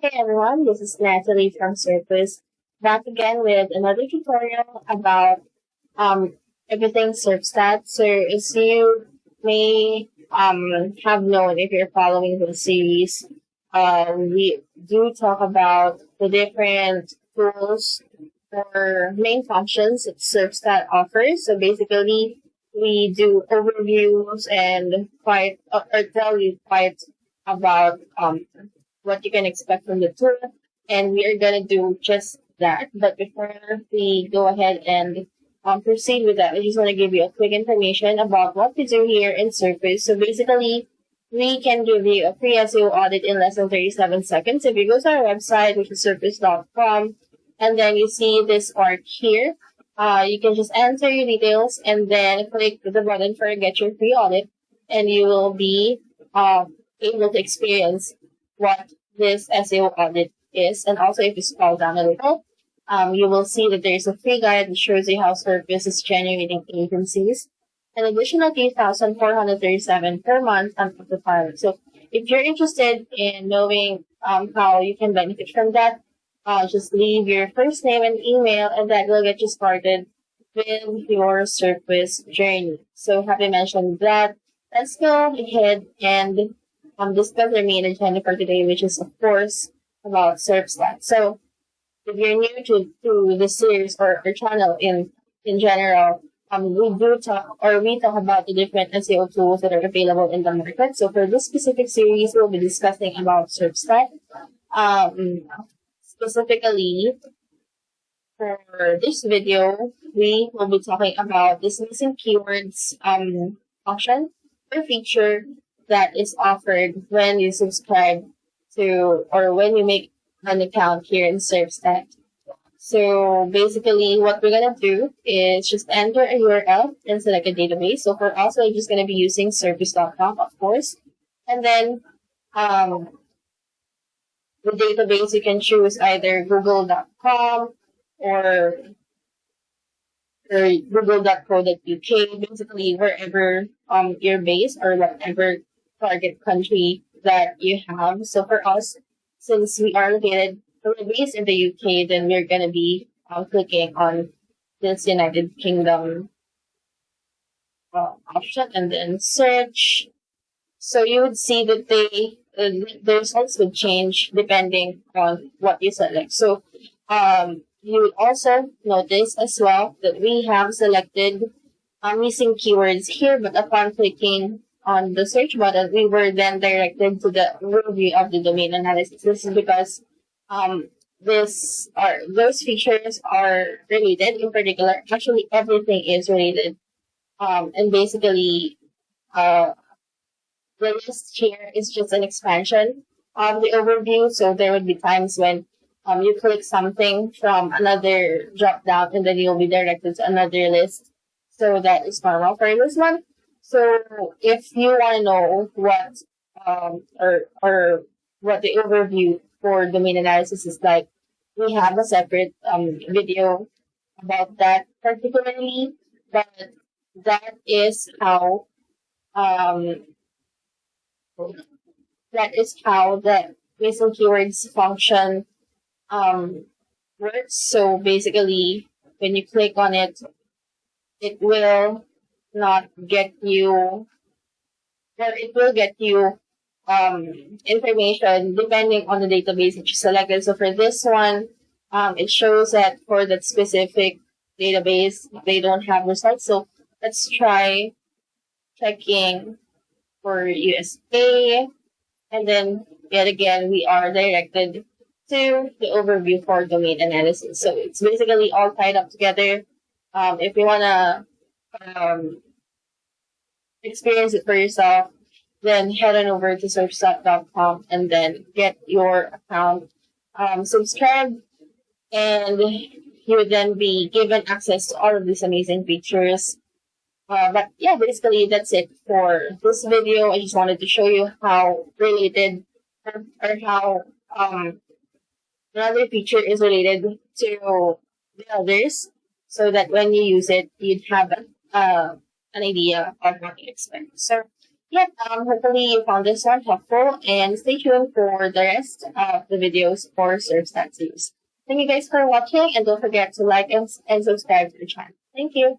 Hey everyone, this is Natalie from Surface, back again with another tutorial about um, everything Serpstat. So as you may have known if you're following the series, we do talk about the different tools or main functions that Serpstat offers. So basically, we do overviews and quite or tell you quite about what you can expect from the tool, and we are gonna do just that. But before we go ahead and proceed with that, I just want to give you a quick information about what we do here in Surface. So basically, we can give you a free SEO audit in less than 37 seconds. If you go to our website, which is surface.com, and then you see this part here, you can just enter your details and then click the button for get your free audit, and you will be able to experience what this SEO audit is. And also, if you scroll down a little, you will see that there's a free guide that shows you how Surface is generating agencies, an additional 3,437 per month on the pilot. So if you're interested in knowing how you can benefit from that, just leave your first name and email, and that will get you started with your Surface journey. So having mentioned that, let's go ahead and discuss our main agenda for today, which is, of course, about Serpstat. So if you're new to the series or our channel in general, we talk about the different SEO tools that are available in the market. So for this specific series, we'll be discussing about Serpstat. Specifically, for this video, we will be talking about this missing keywords function or feature that is offered when you subscribe to or when you make an account here in Serpstat. So basically, what we're gonna do is just enter a URL and select a database. So for us, we're just gonna be using Surface.com, of course, and then the database you can choose either Google.com or google.co.uk, basically wherever you're based or whatever target country that you have. So for us, since we're based in the UK, then we're gonna be clicking on this United Kingdom option and then search. So you would see that the results would change depending on what you select. So you would also notice as well that we have selected missing keywords here, but upon clicking on the search button, we were then directed to the overview of the domain analysis. This is because those features are related. In particular, actually everything is related. And basically, the list here is just an expansion of the overview. So there would be times when you click something from another drop down and then you'll be directed to another list. So that is normal for this one. So if you want to know what or what the overview for domain analysis is like, we have a separate video about that particularly. But that is how the missing keywords function works. So basically, when you click on it, it will not get you, or it will get you information depending on the database that you selected. So for this one, it shows that for that specific database, they don't have results. So let's try checking for USA, and then yet again, we are directed to the overview for domain analysis. So it's basically all tied up together. If you want to experience it for yourself, then head on over to Serpstat.com and then get your account subscribed, and you would then be given access to all of these amazing features. But yeah, basically that's it for this video. I just wanted to show you how related or how another feature is related to the others, so that when you use it, you'd have an idea of what to expect. So yeah, hopefully you found this one helpful and stay tuned for the rest of the videos for Serpstat series. Thank you guys for watching and don't forget to like and subscribe to the channel. Thank you.